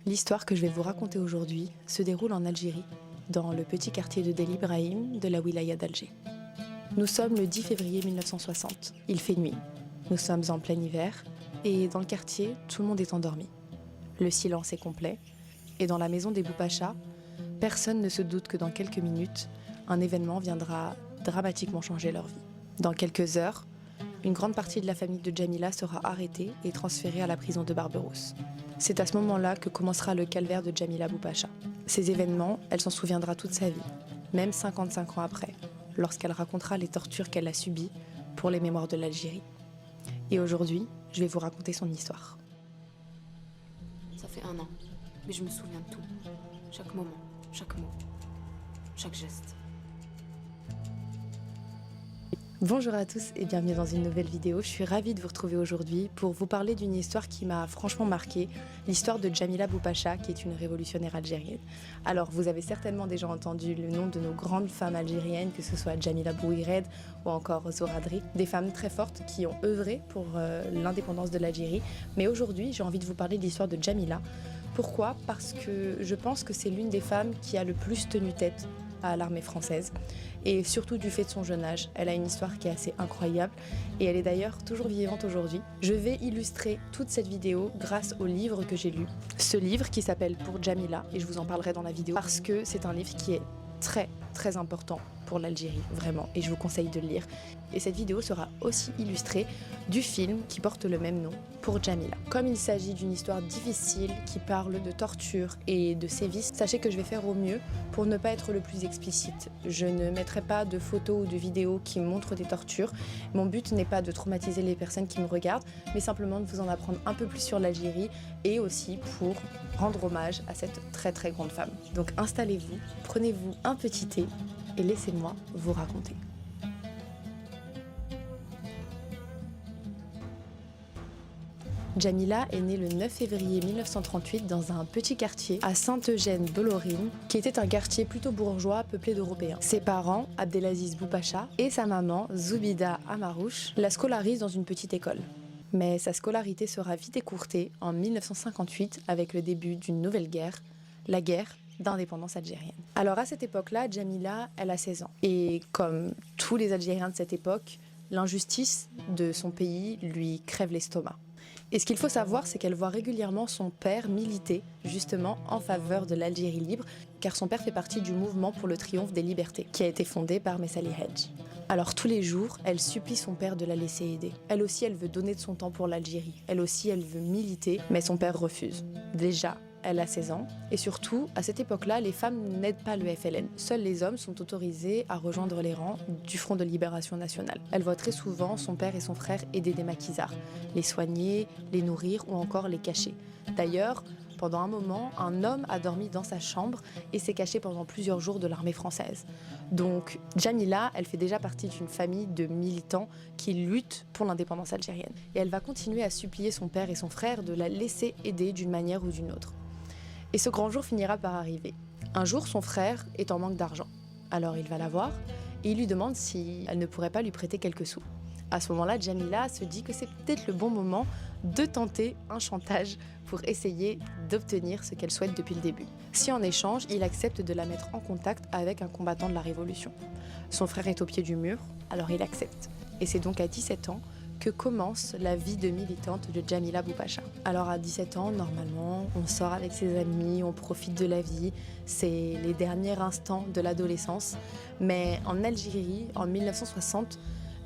L'histoire que je vais vous raconter aujourd'hui se déroule en Algérie, dans le petit quartier de Del Ibrahim de la wilaya d'Alger. Nous sommes le 10 février 1960. Il fait nuit. Nous sommes en plein hiver et dans le quartier, tout le monde est endormi. Le silence est complet et dans la maison des Boupacha, personne ne se doute que dans quelques minutes, un événement viendra dramatiquement changer leur vie. Dans quelques heures, une grande partie de la famille de Djamila sera arrêtée et transférée à la prison de Barberousse. C'est à ce moment-là que commencera le calvaire de Djamila Boupacha. Ces événements, elle s'en souviendra toute sa vie, même 55 ans après, lorsqu'elle racontera les tortures qu'elle a subies pour les mémoires de l'Algérie. Et aujourd'hui, je vais vous raconter son histoire. Ça fait 1 an, mais je me souviens de tout. Chaque moment, chaque mot, chaque geste. Bonjour à tous et bienvenue dans une nouvelle vidéo. Je suis ravie de vous retrouver aujourd'hui pour vous parler d'une histoire qui m'a franchement marquée, l'histoire de Djamila Boupacha, qui est une révolutionnaire algérienne. Alors, vous avez certainement déjà entendu le nom de nos grandes femmes algériennes, que ce soit Djamila Bouhired ou encore Zohra Dri, des femmes très fortes qui ont œuvré pour l'indépendance de l'Algérie. Mais aujourd'hui, j'ai envie de vous parler de l'histoire de Djamila. Pourquoi ? Parce que je pense que c'est l'une des femmes qui a le plus tenu tête à l'armée française et surtout du fait de son jeune âge. Elle a une histoire qui est assez incroyable et elle est d'ailleurs toujours vivante aujourd'hui. Je vais illustrer toute cette vidéo grâce au livre que j'ai lu. Ce livre qui s'appelle Pour Djamila et je vous en parlerai dans la vidéo parce que c'est un livre qui est très important pour l'Algérie, vraiment, et je vous conseille de le lire. Et cette vidéo sera aussi illustrée du film qui porte le même nom, Pour Djamila. Comme il s'agit d'une histoire difficile qui parle de torture et de sévices, sachez que je vais faire au mieux pour ne pas être le plus explicite. Je ne mettrai pas de photos ou de vidéos qui montrent des tortures. Mon but n'est pas de traumatiser les personnes qui me regardent, mais simplement de vous en apprendre un peu plus sur l'Algérie et aussi pour rendre hommage à cette très grande femme. Donc installez-vous, prenez-vous un petit thé et laissez-moi vous raconter. Djamila est née le 9 février 1938 dans un petit quartier à Saint-Eugène-Belorine, qui était un quartier plutôt bourgeois peuplé d'Européens. Ses parents, Abdelaziz Boupacha, et sa maman, Zoubida Amarouche, la scolarisent dans une petite école. Mais sa scolarité sera vite écourtée en 1958 avec le début d'une nouvelle guerre, la guerre d'indépendance algérienne. Alors à cette époque-là, Djamila, elle a 16 ans. Et comme tous les Algériens de cette époque, l'injustice de son pays lui crève l'estomac. Et ce qu'il faut savoir, c'est qu'elle voit régulièrement son père militer justement en faveur de l'Algérie libre, car son père fait partie du mouvement pour le triomphe des libertés, qui a été fondé par Messali Hadj. Alors tous les jours, elle supplie son père de la laisser aider. Elle aussi, elle veut donner de son temps pour l'Algérie. Elle aussi, elle veut militer, mais son père refuse. Déjà, elle a 16 ans, et surtout, à cette époque-là, les femmes n'aident pas le FLN. Seuls les hommes sont autorisés à rejoindre les rangs du Front de Libération Nationale. Elle voit très souvent son père et son frère aider des maquisards, les soigner, les nourrir ou encore les cacher. D'ailleurs, pendant un moment, un homme a dormi dans sa chambre et s'est caché pendant plusieurs jours de l'armée française. Donc, Djamila, elle fait déjà partie d'une famille de militants qui luttent pour l'indépendance algérienne. Et elle va continuer à supplier son père et son frère de la laisser aider d'une manière ou d'une autre. Et ce grand jour finira par arriver. Un jour, son frère est en manque d'argent. Alors il va la voir et il lui demande si elle ne pourrait pas lui prêter quelques sous. À ce moment-là, Djamila se dit que c'est peut-être le bon moment de tenter un chantage pour essayer d'obtenir ce qu'elle souhaite depuis le début. Si en échange, il accepte de la mettre en contact avec un combattant de la Révolution. Son frère est au pied du mur, alors il accepte. Et c'est donc à 17 ans que commence la vie de militante de Djamila Boupacha. Alors à 17 ans, normalement, on sort avec ses amis, on profite de la vie, c'est les derniers instants de l'adolescence. Mais en Algérie, en 1960,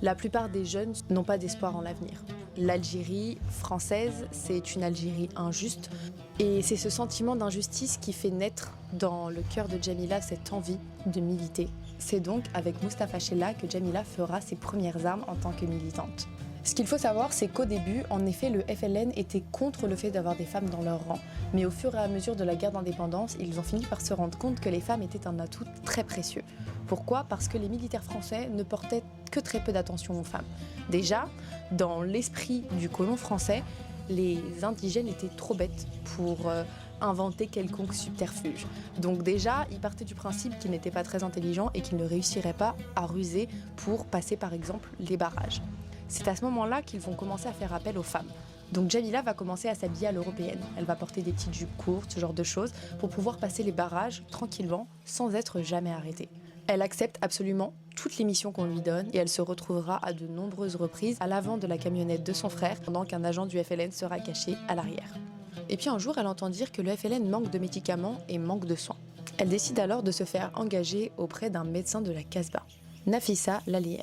la plupart des jeunes n'ont pas d'espoir en l'avenir. L'Algérie française, c'est une Algérie injuste et c'est ce sentiment d'injustice qui fait naître dans le cœur de Djamila cette envie de militer. C'est donc avec Mustapha Chella que Djamila fera ses premières armes en tant que militante. Ce qu'il faut savoir, c'est qu'au début, en effet, le FLN était contre le fait d'avoir des femmes dans leur rang. Mais au fur et à mesure de la guerre d'indépendance, ils ont fini par se rendre compte que les femmes étaient un atout très précieux. Pourquoi ? Parce que les militaires français ne portaient que très peu d'attention aux femmes. Déjà, dans l'esprit du colon français, les indigènes étaient trop bêtes pour inventer quelconque subterfuge. Donc déjà, ils partaient du principe qu'ils n'étaient pas très intelligents et qu'ils ne réussiraient pas à ruser pour passer par exemple les barrages. C'est à ce moment-là qu'ils vont commencer à faire appel aux femmes. Donc Jamila va commencer à s'habiller à l'européenne. Elle va porter des petites jupes courtes, ce genre de choses, pour pouvoir passer les barrages tranquillement, sans être jamais arrêtée. Elle accepte absolument toutes les missions qu'on lui donne et elle se retrouvera à de nombreuses reprises à l'avant de la camionnette de son frère pendant qu'un agent du FLN sera caché à l'arrière. Et puis un jour, elle entend dire que le FLN manque de médicaments et manque de soins. Elle décide alors de se faire engager auprès d'un médecin de la Casbah, Nafissa Laliem.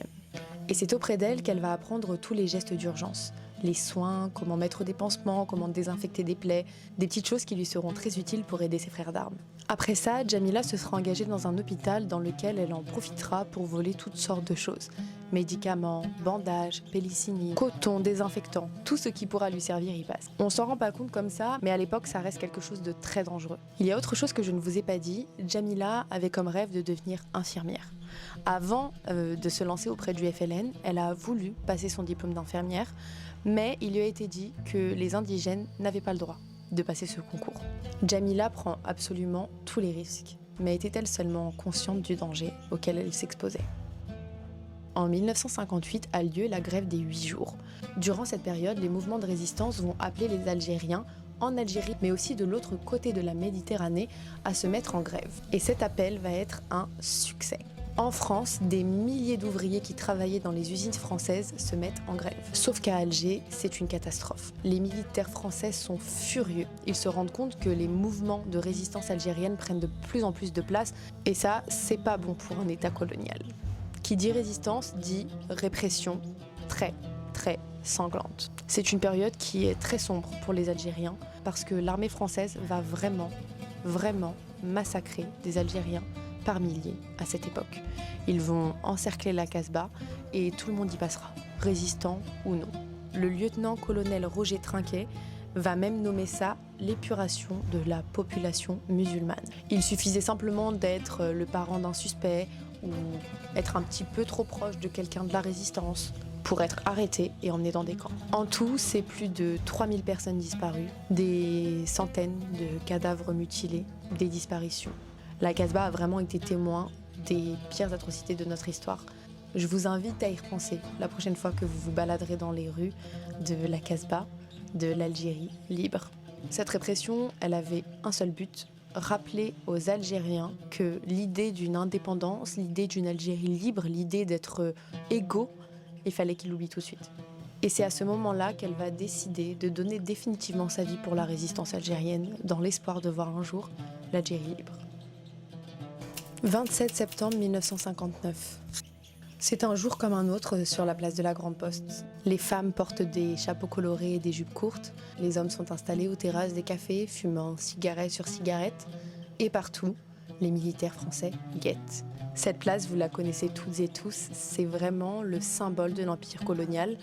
Et c'est auprès d'elle qu'elle va apprendre tous les gestes d'urgence. Les soins, comment mettre des pansements, comment désinfecter des plaies, des petites choses qui lui seront très utiles pour aider ses frères d'armes. Après ça, Jamila se sera engagée dans un hôpital dans lequel elle en profitera pour voler toutes sortes de choses. Médicaments, bandages, pellicini, coton, désinfectants, tout ce qui pourra lui servir y passe. On s'en rend pas compte comme ça, mais à l'époque ça reste quelque chose de très dangereux. Il y a autre chose que je ne vous ai pas dit, Jamila avait comme rêve de devenir infirmière. Avant de se lancer auprès du FLN, elle a voulu passer son diplôme d'infirmière, mais il lui a été dit que les indigènes n'avaient pas le droit de passer ce concours. Jamila prend absolument tous les risques, mais était-elle seulement consciente du danger auquel elle s'exposait ? En 1958 a lieu la grève des 8 jours. Durant cette période, les mouvements de résistance vont appeler les Algériens en Algérie, mais aussi de l'autre côté de la Méditerranée, à se mettre en grève. Et cet appel va être un succès. En France, des milliers d'ouvriers qui travaillaient dans les usines françaises se mettent en grève. Sauf qu'à Alger, c'est une catastrophe. Les militaires français sont furieux. Ils se rendent compte que les mouvements de résistance algérienne prennent de plus en plus de place, et ça, c'est pas bon pour un État colonial. Qui dit résistance dit répression très sanglante. C'est une période qui est très sombre pour les Algériens parce que l'armée française va vraiment massacrer des Algériens par milliers à cette époque. Ils vont encercler la Casbah et tout le monde y passera, résistant ou non. Le lieutenant-colonel Roger Trinquet va même nommer ça l'épuration de la population musulmane. Il suffisait simplement d'être le parent d'un suspect ou être un petit peu trop proche de quelqu'un de la résistance pour être arrêté et emmené dans des camps. En tout, c'est plus de 3000 personnes disparues, des centaines de cadavres mutilés, des disparitions. La Casbah a vraiment été témoin des pires atrocités de notre histoire. Je vous invite à y repenser la prochaine fois que vous vous baladerez dans les rues de la Casbah, de l'Algérie libre. Cette répression, elle avait un seul but, rappeler aux Algériens que l'idée d'une indépendance, l'idée d'une Algérie libre, l'idée d'être égaux, il fallait qu'ils l'oublient tout de suite. Et c'est à ce moment-là qu'elle va décider de donner définitivement sa vie pour la résistance algérienne, dans l'espoir de voir un jour l'Algérie libre. 27 septembre 1959. C'est un jour comme un autre sur la place de la Grande Poste. Les femmes portent des chapeaux colorés et des jupes courtes. Les hommes sont installés aux terrasses des cafés, fumant cigarette sur cigarette. Et partout, les militaires français guettent. Cette place, vous la connaissez toutes et tous, c'est vraiment le symbole de l'empire colonial.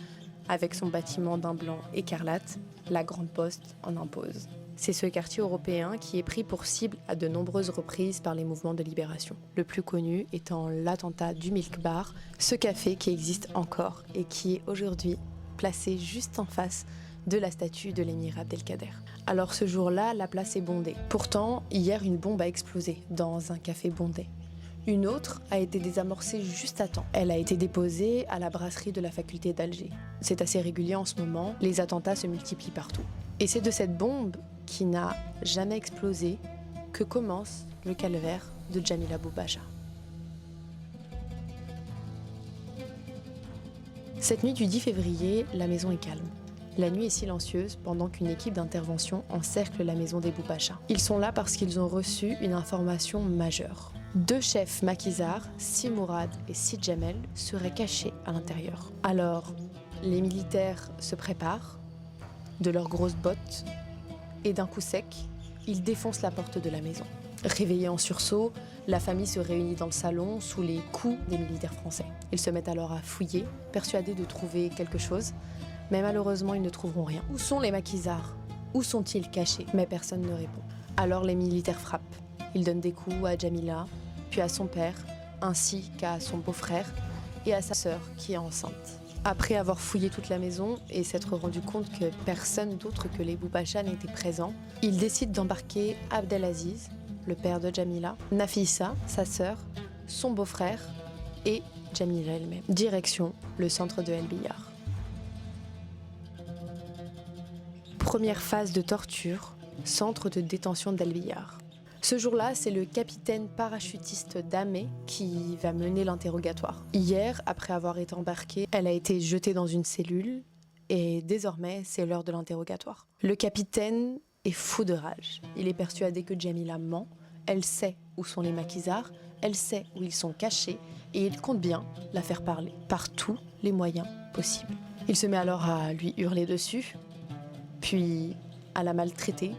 Avec son bâtiment d'un blanc écarlate, la Grande Poste en impose. C'est ce quartier européen qui est pris pour cible à de nombreuses reprises par les mouvements de libération. Le plus connu étant l'attentat du Milk Bar, ce café qui existe encore et qui est aujourd'hui placé juste en face de la statue de l'émir Abdelkader. Alors ce jour-là, la place est bondée. Pourtant, hier, une bombe a explosé dans un café bondé. Une autre a été désamorcée juste à temps. Elle a été déposée à la brasserie de la faculté d'Alger. C'est assez régulier en ce moment, les attentats se multiplient partout. Et c'est de cette bombe qui n'a jamais explosé que commence le calvaire de Jamila Boubacha. Cette nuit du 10 février, la maison est calme. La nuit est silencieuse pendant qu'une équipe d'intervention encercle la maison des Boubacha. Ils sont là parce qu'ils ont reçu une information majeure. 2 chefs maquisards, Si Mourad et Si Djamel, seraient cachés à l'intérieur. Alors, les militaires se préparent de leurs grosses bottes et d'un coup sec, ils défoncent la porte de la maison. Réveillée en sursaut, la famille se réunit dans le salon sous les coups des militaires français. Ils se mettent alors à fouiller, persuadés de trouver quelque chose, mais malheureusement ils ne trouveront rien. Où sont les maquisards ? Où sont-ils cachés ? Mais personne ne répond. Alors les militaires frappent. Ils donnent des coups à Jamila, puis à son père, ainsi qu'à son beau-frère et à sa sœur qui est enceinte. Après avoir fouillé toute la maison et s'être rendu compte que personne d'autre que les Boubacha n'était présent, ils décident d'embarquer Abdelaziz, le père de Jamila, Nafissa, sa sœur, son beau-frère et Jamila elle-même. Direction le centre de El Biar. première phase de torture, centre de détention d'El Biar. Ce jour-là, c'est le capitaine parachutiste Damé qui va mener l'interrogatoire. Hier, après avoir été embarquée, elle a été jetée dans une cellule et désormais, c'est l'heure de l'interrogatoire. Le capitaine est fou de rage. Il est persuadé que Djamila ment. Elle sait où sont les maquisards, elle sait où ils sont cachés et il compte bien la faire parler par tous les moyens possibles. Il se met alors à lui hurler dessus, puis à la maltraiter.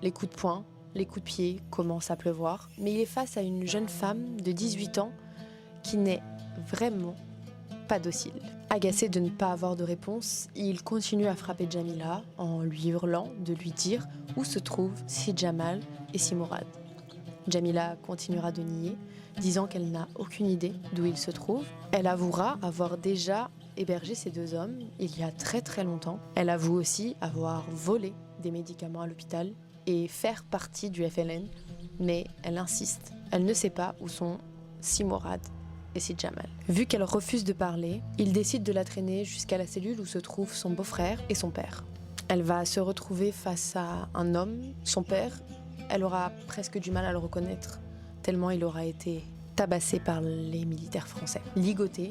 Les coups de poing, les coups de pied commencent à pleuvoir, mais il est face à une jeune femme de 18 ans qui n'est vraiment pas docile. Agacé de ne pas avoir de réponse, il continue à frapper Djamila en lui hurlant de lui dire où se trouvent Si Jamal et Si Mourad. Djamila continuera de nier, disant qu'elle n'a aucune idée d'où ils se trouvent. Elle avouera avoir déjà hébergé ces deux hommes il y a très très longtemps. Elle avoue aussi avoir volé des médicaments à l'hôpital et faire partie du FLN, mais elle insiste. Elle ne sait pas où sont Si Mourad et Si Jamal. Vu qu'elle refuse de parler, il décide de la traîner jusqu'à la cellule où se trouvent son beau-frère et son père. Elle va se retrouver face à un homme, son père. Elle aura presque du mal à le reconnaître, tellement il aura été tabassé par les militaires français. Ligoté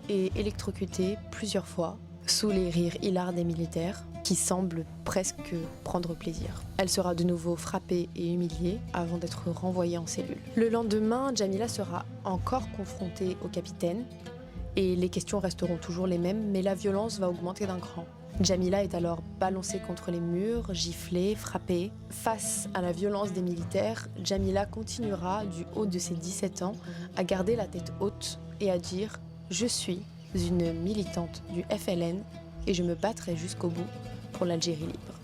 et électrocuté plusieurs fois, sous les rires hilars des militaires, qui semblent presque prendre plaisir. Elle sera de nouveau frappée et humiliée avant d'être renvoyée en cellule. Le lendemain, Djamila sera encore confrontée au capitaine et les questions resteront toujours les mêmes, mais la violence va augmenter d'un cran. Djamila est alors balancée contre les murs, giflée, frappée. Face à la violence des militaires, Djamila continuera, du haut de ses 17 ans, à garder la tête haute et à dire « Je suis une militante du FLN et je me battrai jusqu'au bout pour l'Algérie libre ».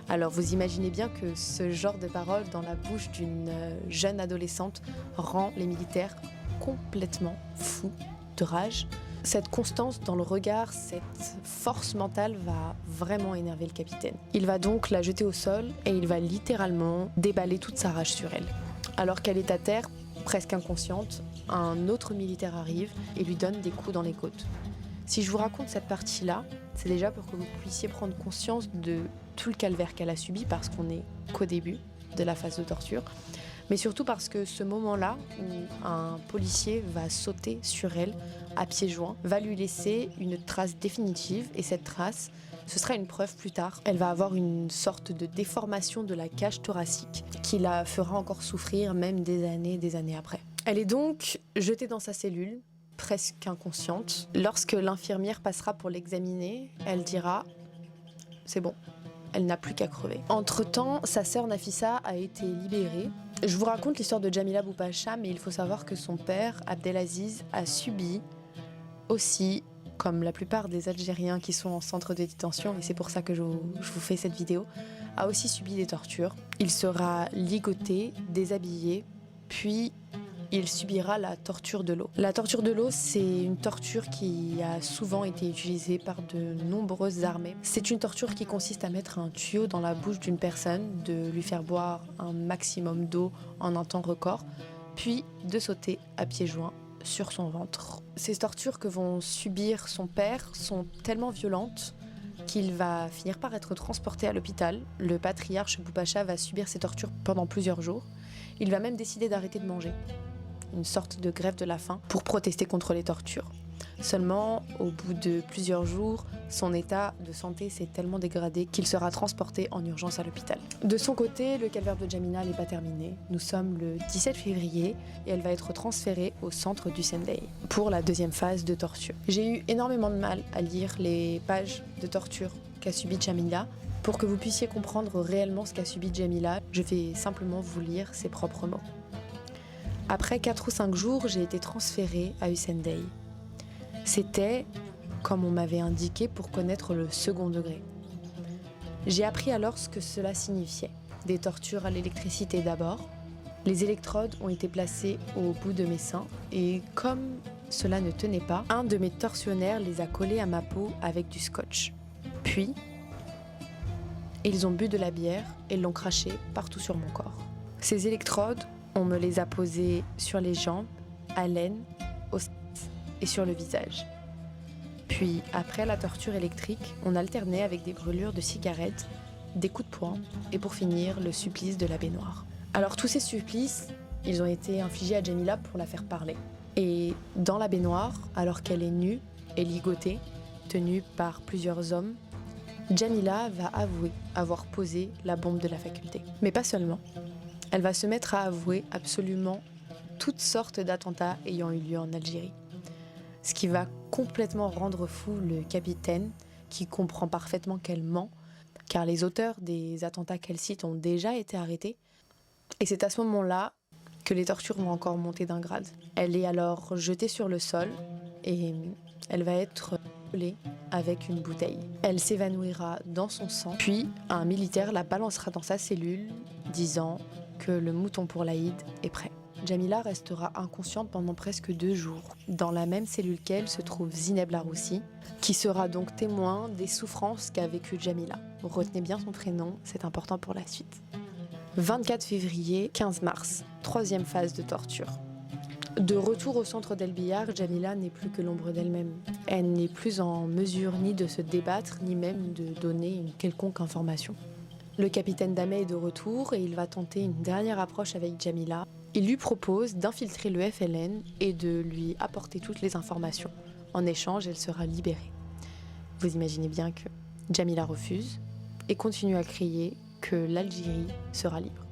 Alors vous imaginez bien que ce genre de paroles dans la bouche d'une jeune adolescente rend les militaires complètement fous de rage. Cette constance dans le regard, cette force mentale va vraiment énerver le capitaine. Il va donc la jeter au sol et il va littéralement déballer toute sa rage sur elle. Alors qu'elle est à terre, presque inconsciente, un autre militaire arrive et lui donne des coups dans les côtes. Si je vous raconte cette partie-là, c'est déjà pour que vous puissiez prendre conscience de tout le calvaire qu'elle a subi, parce qu'on n'est qu'au début de la phase de torture, mais surtout parce que ce moment-là où un policier va sauter sur elle à pieds joints va lui laisser une trace définitive, et cette trace, ce sera une preuve plus tard. Elle va avoir une sorte de déformation de la cage thoracique qui la fera encore souffrir même des années après. Elle est donc jetée dans sa cellule, presque inconsciente. Lorsque l'infirmière passera pour l'examiner, elle dira « c'est bon ». Elle n'a plus qu'à crever. Entre-temps, sa sœur Nafissa a été libérée. Je vous raconte l'histoire de Djamila Boupacha, mais il faut savoir que son père, Abdelaziz, a subi aussi, comme la plupart des Algériens qui sont en centre de détention, et c'est pour ça que je vous fais cette vidéo, a aussi subi des tortures. Il sera ligoté, déshabillé, puis il subira la torture de l'eau. La torture de l'eau, c'est une torture qui a souvent été utilisée par de nombreuses armées. C'est une torture qui consiste à mettre un tuyau dans la bouche d'une personne, de lui faire boire un maximum d'eau en un temps record, puis de sauter à pieds joints sur son ventre. Ces tortures que vont subir son père sont tellement violentes qu'il va finir par être transporté à l'hôpital. Le patriarche Boupacha va subir ces tortures pendant plusieurs jours. Il va même décider d'arrêter de manger. Une sorte de grève de la faim pour protester contre les tortures. Seulement, au bout de plusieurs jours, son état de santé s'est tellement dégradé qu'il sera transporté en urgence à l'hôpital. De son côté, le calvaire de Djamila n'est pas terminé. Nous sommes le 17 février et elle va être transférée au centre du Sendai pour la deuxième phase de torture. J'ai eu énormément de mal à lire les pages de torture qu'a subi Djamila. Pour que vous puissiez comprendre réellement ce qu'a subi Djamila, je vais simplement vous lire ses propres mots. Après 4 ou 5 jours, j'ai été transférée à Hussein-Dey. C'était, comme on m'avait indiqué, pour connaître le second degré. J'ai appris alors ce que cela signifiait. Des tortures à l'électricité d'abord. Les électrodes ont été placées au bout de mes seins et comme cela ne tenait pas, un de mes tortionnaires les a collés à ma peau avec du scotch. Puis, ils ont bu de la bière et l'ont craché partout sur mon corps. Ces électrodes, on me les a posées sur les jambes, à l'aine, aux et sur le visage. Puis, après la torture électrique, on alternait avec des brûlures de cigarettes, des coups de poing et pour finir, le supplice de la baignoire. Alors tous ces supplices, ils ont été infligés à Jamila pour la faire parler. Et dans la baignoire, alors qu'elle est nue et ligotée, tenue par plusieurs hommes, Jamila va avouer avoir posé la bombe de la faculté. Mais pas seulement. Elle va se mettre à avouer absolument toutes sortes d'attentats ayant eu lieu en Algérie. Ce qui va complètement rendre fou le capitaine, qui comprend parfaitement qu'elle ment, car les auteurs des attentats qu'elle cite ont déjà été arrêtés. Et c'est à ce moment-là que les tortures vont encore monter d'un grade. Elle est alors jetée sur le sol et elle va être brûlée avec une bouteille. Elle s'évanouira dans son sang, puis un militaire la balancera dans sa cellule, disant que le mouton pour l'Aïd est prêt. Jamila restera inconsciente pendant presque 2 jours. Dans la même cellule qu'elle se trouve Zineb Laroussi, qui sera donc témoin des souffrances qu'a vécues Jamila. Retenez bien son prénom, c'est important pour la suite. 24 février, 15 mars, 3e phase de torture. De retour au centre d'El Biar, Jamila n'est plus que l'ombre d'elle-même. Elle n'est plus en mesure ni de se débattre, ni même de donner une quelconque information. Le capitaine Damet est de retour et il va tenter une dernière approche avec Jamila. Il lui propose d'infiltrer le FLN et de lui apporter toutes les informations. En échange, elle sera libérée. Vous imaginez bien que Jamila refuse et continue à crier que l'Algérie sera libre.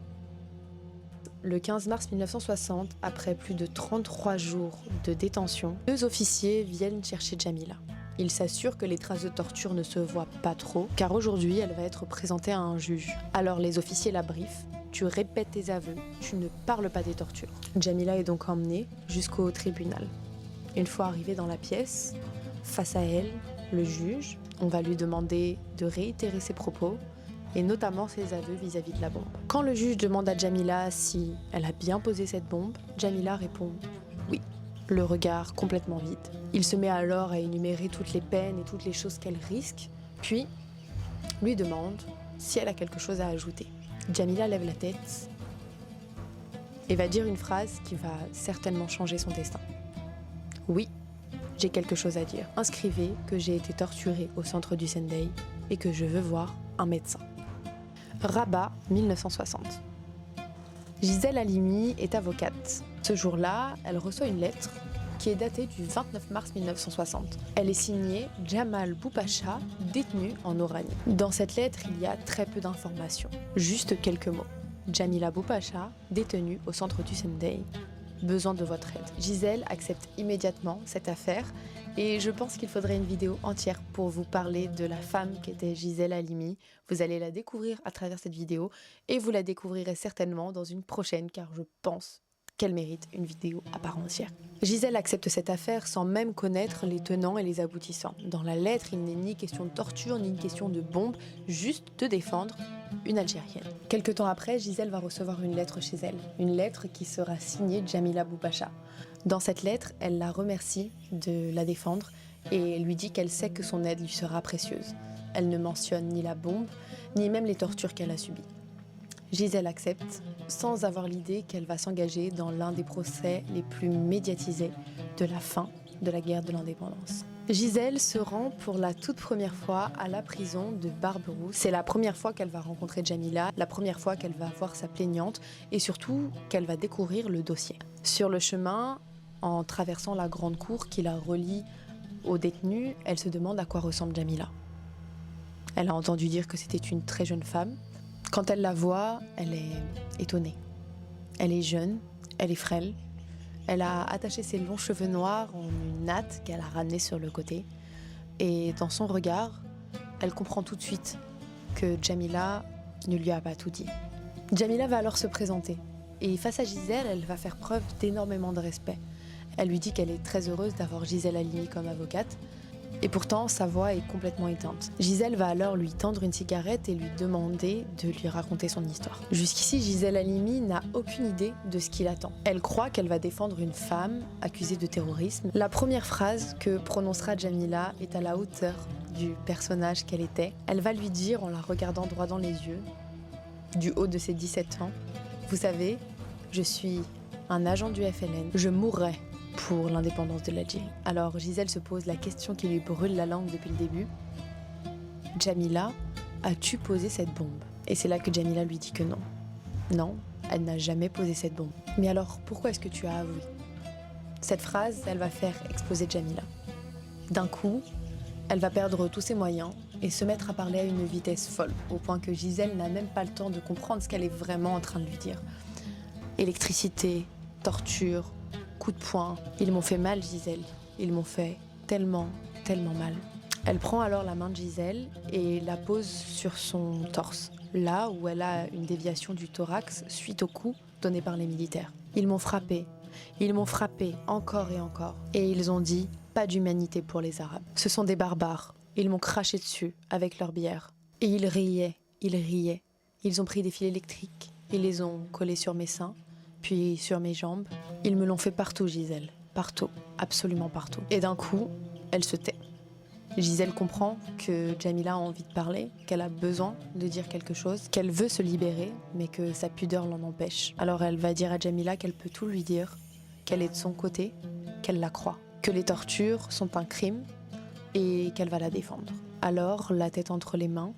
Le 15 mars 1960, après plus de 33 jours de détention, 2 officiers viennent chercher Jamila. Ils s'assurent que les traces de torture ne se voient pas trop, car aujourd'hui, elle va être présentée à un juge. Alors les officiers la briefent. Tu répètes tes aveux, tu ne parles pas des tortures. Jamila est donc emmenée jusqu'au tribunal. Une fois arrivée dans la pièce, face à elle, le juge, on va lui demander de réitérer ses propos, et notamment ses aveux vis-à-vis de la bombe. Quand le juge demande à Jamila si elle a bien posé cette bombe, Jamila répond oui, le regard complètement vide. Il se met alors à énumérer toutes les peines et toutes les choses qu'elle risque, puis lui demande si elle a quelque chose à ajouter. Jamila lève la tête et va dire une phrase qui va certainement changer son destin. Oui, j'ai quelque chose à dire. Inscrivez que j'ai été torturée au centre du Sendai et que je veux voir un médecin. Rabat, 1960. Gisèle Halimi est avocate. Ce jour-là, elle reçoit une lettre qui est datée du 29 mars 1960. Elle est signée Jamal Boupacha, détenu en Oranie. Dans cette lettre, il y a très peu d'informations, juste quelques mots. Jamila Boupacha, détenue au centre du Sendai. Besoin de votre aide. Gisèle accepte immédiatement cette affaire et je pense qu'il faudrait une vidéo entière pour vous parler de la femme qu'était Gisèle Halimi. Vous allez la découvrir à travers cette vidéo et vous la découvrirez certainement dans une prochaine car je pense qu'elle mérite une vidéo à part entière. Gisèle accepte cette affaire sans même connaître les tenants et les aboutissants. Dans la lettre, il n'est ni question de torture, ni question de bombe, juste de défendre une Algérienne. Quelque temps après, Gisèle va recevoir une lettre chez elle. Une lettre qui sera signée Jamila Boupacha. Dans cette lettre, elle la remercie de la défendre et lui dit qu'elle sait que son aide lui sera précieuse. Elle ne mentionne ni la bombe, ni même les tortures qu'elle a subies. Gisèle accepte, sans avoir l'idée qu'elle va s'engager dans l'un des procès les plus médiatisés de la fin de la guerre de l'indépendance. Gisèle se rend pour la toute première fois à la prison de Barberousse. C'est la première fois qu'elle va rencontrer Jamila, la première fois qu'elle va voir sa plaignante et surtout qu'elle va découvrir le dossier. Sur le chemin, en traversant la grande cour qui la relie aux détenus, elle se demande à quoi ressemble Jamila. Elle a entendu dire que c'était une très jeune femme. Quand elle la voit, elle est étonnée. Elle est jeune, elle est frêle. Elle a attaché ses longs cheveux noirs en une natte qu'elle a ramenée sur le côté. Et dans son regard, elle comprend tout de suite que Jamila ne lui a pas tout dit. Jamila va alors se présenter. Et face à Gisèle, elle va faire preuve d'énormément de respect. Elle lui dit qu'elle est très heureuse d'avoir Gisèle Halimi comme avocate. Et pourtant, sa voix est complètement éteinte. Gisèle va alors lui tendre une cigarette et lui demander de lui raconter son histoire. Jusqu'ici, Gisèle Halimi n'a aucune idée de ce qui l'attend. Elle croit qu'elle va défendre une femme accusée de terrorisme. La première phrase que prononcera Jamila est à la hauteur du personnage qu'elle était. Elle va lui dire, en la regardant droit dans les yeux, du haut de ses 17 ans, « Vous savez, je suis un agent du FLN. Je mourrai pour l'indépendance de l'Algérie. Alors Gisèle se pose la question qui lui brûle la langue depuis le début. Jamila, as-tu posé cette bombe? Et c'est là que Jamila lui dit que non. Non, elle n'a jamais posé cette bombe. Mais alors, pourquoi est-ce que tu as avoué? Cette phrase, elle va faire exploser Jamila. D'un coup, elle va perdre tous ses moyens et se mettre à parler à une vitesse folle, au point que Gisèle n'a même pas le temps de comprendre ce qu'elle est vraiment en train de lui dire. Électricité, torture, coups de poing. Ils m'ont fait mal, Gisèle. Ils m'ont fait tellement, tellement mal. Elle prend alors la main de Gisèle et la pose sur son torse, là où elle a une déviation du thorax suite au coup donné par les militaires. Ils m'ont frappé encore et encore. Et ils ont dit, pas d'humanité pour les Arabes. Ce sont des barbares. Ils m'ont craché dessus avec leur bière. Et ils riaient. Ils ont pris des fils électriques, ils les ont collés sur mes seins, puis sur mes jambes. Ils me l'ont fait partout, Gisèle. Partout, absolument partout. Et d'un coup, elle se tait. Gisèle comprend que Jamila a envie de parler, qu'elle a besoin de dire quelque chose, qu'elle veut se libérer, mais que sa pudeur l'en empêche. Alors elle va dire à Jamila qu'elle peut tout lui dire, qu'elle est de son côté, qu'elle la croit, que les tortures sont un crime et qu'elle va la défendre. Alors, la tête entre les mains,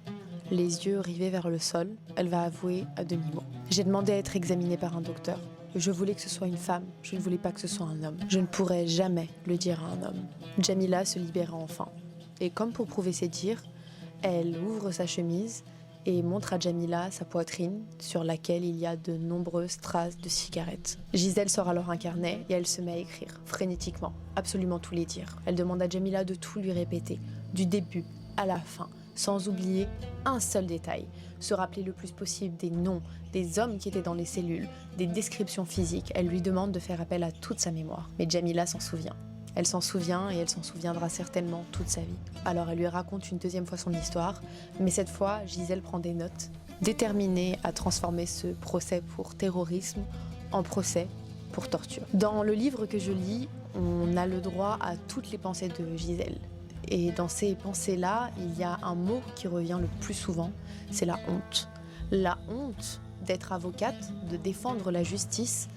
les yeux rivés vers le sol, elle va avouer à demi-mot. J'ai demandé à être examinée par un docteur. Je voulais que ce soit une femme, je ne voulais pas que ce soit un homme. Je ne pourrais jamais le dire à un homme. Jamila se libéra enfin. Et comme pour prouver ses dires, elle ouvre sa chemise et montre à Jamila sa poitrine sur laquelle il y a de nombreuses traces de cigarettes. Gisèle sort alors un carnet et elle se met à écrire, frénétiquement, absolument tous les dires. Elle demande à Jamila de tout lui répéter, du début à la fin, sans oublier un seul détail. Se rappeler le plus possible des noms, des hommes qui étaient dans les cellules, des descriptions physiques. Elle lui demande de faire appel à toute sa mémoire. Mais Jamila s'en souvient. Elle s'en souvient et elle s'en souviendra certainement toute sa vie. Alors elle lui raconte une deuxième fois son histoire, mais cette fois, Gisèle prend des notes, déterminée à transformer ce procès pour terrorisme en procès pour torture. Dans le livre que je lis, on a le droit à toutes les pensées de Gisèle. Et dans ces pensées-là, il y a un mot qui revient le plus souvent, c'est la honte. La honte d'être avocate, de défendre la justice,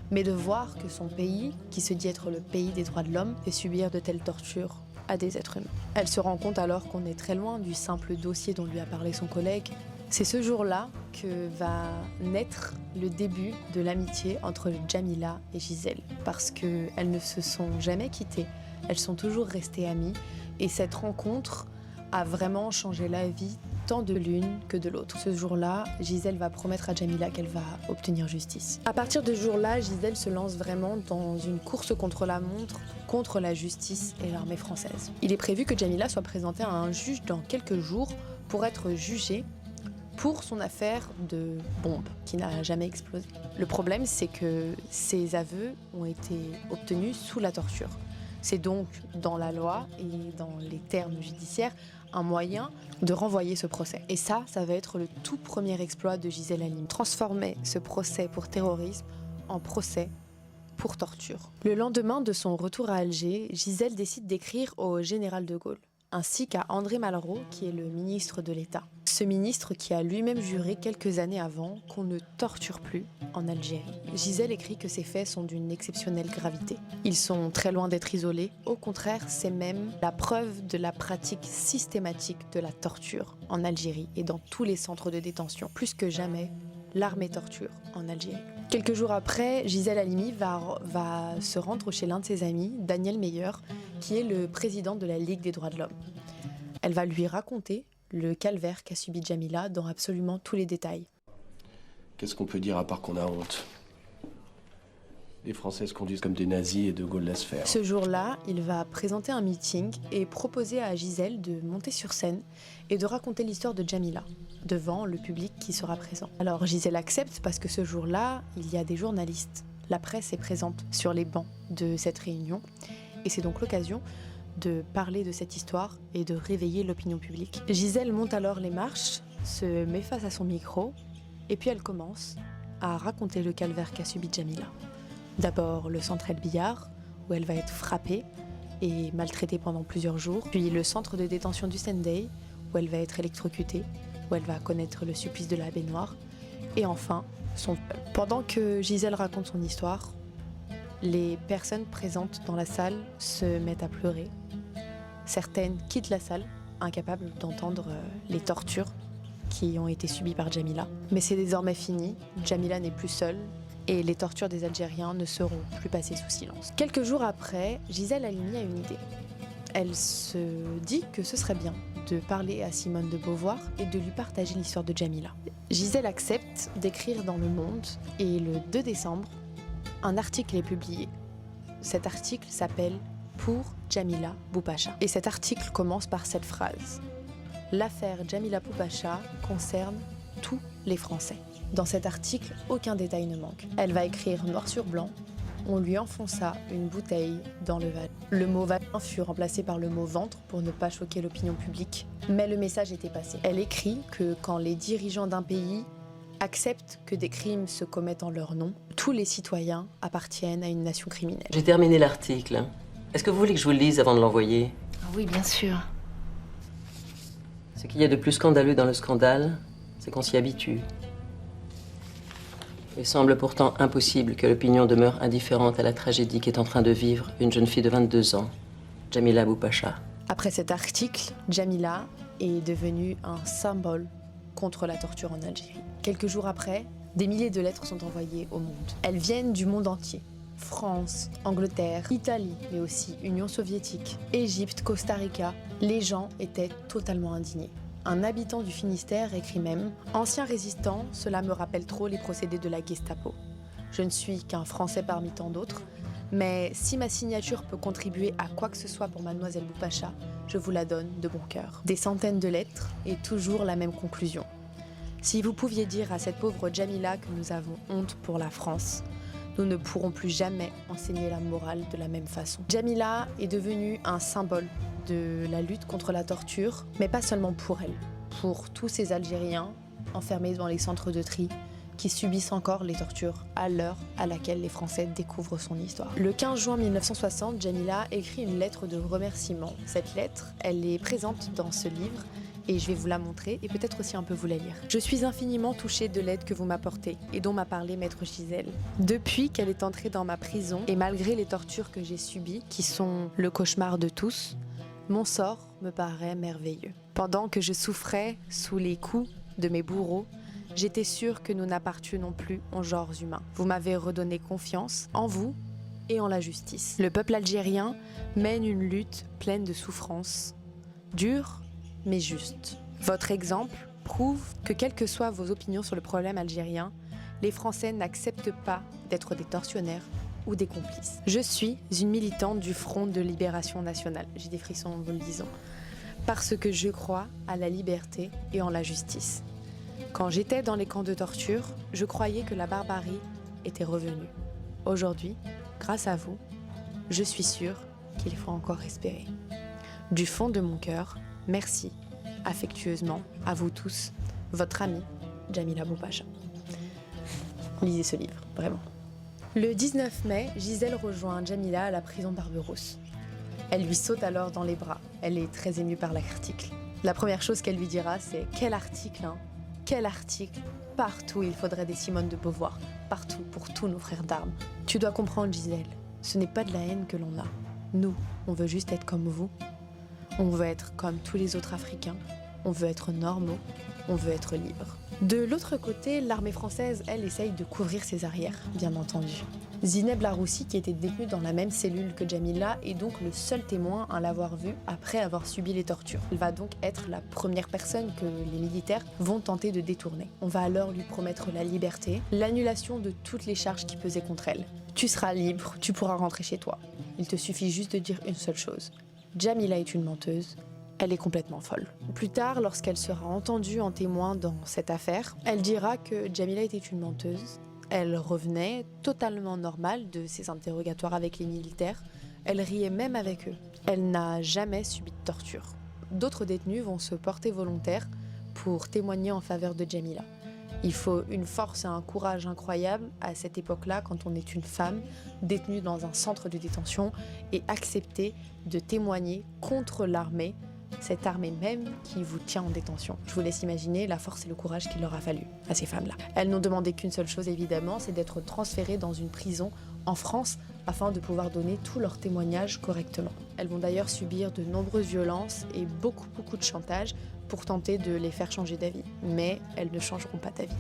mais de voir que son pays, qui se dit être le pays des droits de l'homme, fait subir de telles tortures à des êtres humains. Elle se rend compte alors qu'on est très loin du simple dossier dont lui a parlé son collègue. C'est ce jour-là que va naître le début de l'amitié entre Jamila et Gisèle, parce qu'elles ne se sont jamais quittées, elles sont toujours restées amies, et cette rencontre a vraiment changé la vie tant de l'une que de l'autre. Ce jour-là, Gisèle va promettre à Jamila qu'elle va obtenir justice. À partir de ce jour-là, Gisèle se lance vraiment dans une course contre la montre, contre la justice et l'armée française. Il est prévu que Jamila soit présentée à un juge dans quelques jours pour être jugée pour son affaire de bombe qui n'a jamais explosé. Le problème, c'est que ses aveux ont été obtenus sous la torture. C'est donc dans la loi et dans les termes judiciaires un moyen de renvoyer ce procès. Et ça va être le tout premier exploit de Gisèle Halimi. Transformer ce procès pour terrorisme en procès pour torture. Le lendemain de son retour à Alger, Gisèle décide d'écrire au général de Gaulle, ainsi qu'à André Malraux, qui est le ministre de l'État. Ce ministre qui a lui-même juré quelques années avant qu'on ne torture plus en Algérie. Gisèle écrit que ces faits sont d'une exceptionnelle gravité. Ils sont très loin d'être isolés. Au contraire, c'est même la preuve de la pratique systématique de la torture en Algérie et dans tous les centres de détention. Plus que jamais, l'armée torture en Algérie. Quelques jours après, Gisèle Halimi va se rendre chez l'un de ses amis, Daniel Meyer, qui est le président de la Ligue des droits de l'homme. Elle va lui raconter le calvaire qu'a subi Jamila dans absolument tous les détails. Qu'est-ce qu'on peut dire à part qu'on a honte? Les Français se conduisent comme des nazis et De Gaulle laisse faire. Ce jour-là, il va présenter un meeting et proposer à Gisèle de monter sur scène et de raconter l'histoire de Jamila devant le public qui sera présent. Alors Gisèle accepte parce que ce jour-là, il y a des journalistes. La presse est présente sur les bancs de cette réunion et c'est donc l'occasion de parler de cette histoire et de réveiller l'opinion publique. Gisèle monte alors les marches, se met face à son micro et puis elle commence à raconter le calvaire qu'a subi Jamila. D'abord le centre El Biar, où elle va être frappée et maltraitée pendant plusieurs jours, puis le centre de détention du Sendai, où elle va être électrocutée, où elle va connaître le supplice de la baignoire, et enfin son viol. Pendant que Gisèle raconte son histoire, Les personnes présentes dans la salle se mettent à pleurer. Certaines quittent la salle, incapables d'entendre les tortures qui ont été subies par Jamila. Mais c'est désormais fini, Jamila n'est plus seule et les tortures des Algériens ne seront plus passées sous silence. Quelques jours après, Gisèle Halimi a une idée. Elle se dit que ce serait bien de parler à Simone de Beauvoir et de lui partager l'histoire de Jamila. Gisèle accepte d'écrire dans Le Monde et le 2 décembre, un article est publié. Cet article s'appelle « Pour Jamila Boupacha ». Et cet article commence par cette phrase. L'affaire Jamila Boupacha concerne tous les Français. Dans cet article, aucun détail ne manque. Elle va écrire noir sur blanc. On lui enfonça une bouteille dans le vagin. Le mot vagin fut remplacé par le mot ventre pour ne pas choquer l'opinion publique. Mais le message était passé. Elle écrit que quand les dirigeants d'un pays acceptent que des crimes se commettent en leur nom, tous les citoyens appartiennent à une nation criminelle. J'ai terminé l'article. Est-ce que vous voulez que je vous le lise avant de l'envoyer? Oui, bien sûr. Ce qu'il y a de plus scandaleux dans le scandale, c'est qu'on s'y habitue. Il semble pourtant impossible que l'opinion demeure indifférente à la tragédie qu'est en train de vivre une jeune fille de 22 ans, Jamila Boupacha. Après cet article, Jamila est devenue un symbole contre la torture en Algérie. Quelques jours après, des milliers de lettres sont envoyées au monde. Elles viennent du monde entier. France, Angleterre, Italie, mais aussi Union soviétique, Égypte, Costa Rica. Les gens étaient totalement indignés. Un habitant du Finistère écrit même « Ancien résistant, cela me rappelle trop les procédés de la Gestapo. Je ne suis qu'un Français parmi tant d'autres, mais si ma signature peut contribuer à quoi que ce soit pour mademoiselle Boupacha, je vous la donne de bon cœur. » Des centaines de lettres et toujours la même conclusion. Si vous pouviez dire à cette pauvre Jamila que nous avons honte pour la France, nous ne pourrons plus jamais enseigner la morale de la même façon. Jamila est devenue un symbole de la lutte contre la torture, mais pas seulement pour elle, pour tous ces Algériens enfermés dans les centres de tri qui subissent encore les tortures à l'heure à laquelle les Français découvrent son histoire. Le 15 juin 1960, Jamila écrit une lettre de remerciement. Cette lettre, elle est présente dans ce livre et je vais vous la montrer et peut-être aussi un peu vous la lire. Je suis infiniment touchée de l'aide que vous m'apportez et dont m'a parlé Maître Gisèle. Depuis qu'elle est entrée dans ma prison et malgré les tortures que j'ai subies, qui sont le cauchemar de tous, mon sort me paraît merveilleux. Pendant que je souffrais sous les coups de mes bourreaux, j'étais sûre que nous n'appartenions plus aux genres humains. Vous m'avez redonné confiance en vous et en la justice. Le peuple algérien mène une lutte pleine de souffrances, dure mais juste. Votre exemple prouve que quelles que soient vos opinions sur le problème algérien, les Français n'acceptent pas d'être des tortionnaires ou des complices. Je suis une militante du Front de Libération Nationale. J'ai des frissons en vous le disant. Parce que je crois à la liberté et en la justice. Quand j'étais dans les camps de torture, je croyais que la barbarie était revenue. Aujourd'hui, grâce à vous, je suis sûre qu'il faut encore espérer. Du fond de mon cœur, merci affectueusement à vous tous, votre amie Jamila Boupacha. Lisez ce livre, vraiment. Le 19 mai, Gisèle rejoint Jamila à la prison Barberousse. Elle lui saute alors dans les bras. Elle est très émue par l'article. La première chose qu'elle lui dira, c'est « Quel article, hein ? Quel article ! Partout, il faudrait des Simone de Beauvoir. Partout, pour tous nos frères d'armes. Tu dois comprendre, Gisèle, ce n'est pas de la haine que l'on a. Nous, on veut juste être comme vous. On veut être comme tous les autres Africains. On veut être normaux. On veut être libres. » De l'autre côté, l'armée française, elle, essaye de couvrir ses arrières, bien entendu. Zineb Laroussi, qui était détenue dans la même cellule que Jamila, est donc le seul témoin à l'avoir vue après avoir subi les tortures. Elle va donc être la première personne que les militaires vont tenter de détourner. On va alors lui promettre la liberté, l'annulation de toutes les charges qui pesaient contre elle. Tu seras libre, tu pourras rentrer chez toi. Il te suffit juste de dire une seule chose. Jamila est une menteuse. Elle est complètement folle. Plus tard, lorsqu'elle sera entendue en témoin dans cette affaire, elle dira que Jamila était une menteuse. Elle revenait totalement normale de ses interrogatoires avec les militaires. Elle riait même avec eux. Elle n'a jamais subi de torture. D'autres détenus vont se porter volontaires pour témoigner en faveur de Jamila. Il faut une force et un courage incroyables à cette époque-là, quand on est une femme détenue dans un centre de détention et accepter de témoigner contre l'armée, cette armée même qui vous tient en détention. Je vous laisse imaginer la force et le courage qu'il leur a fallu à ces femmes-là. Elles n'ont demandé qu'une seule chose, évidemment, c'est d'être transférées dans une prison en France afin de pouvoir donner tous leurs témoignages correctement. Elles vont d'ailleurs subir de nombreuses violences et beaucoup de chantage pour tenter de les faire changer d'avis. Mais elles ne changeront pas d'avis.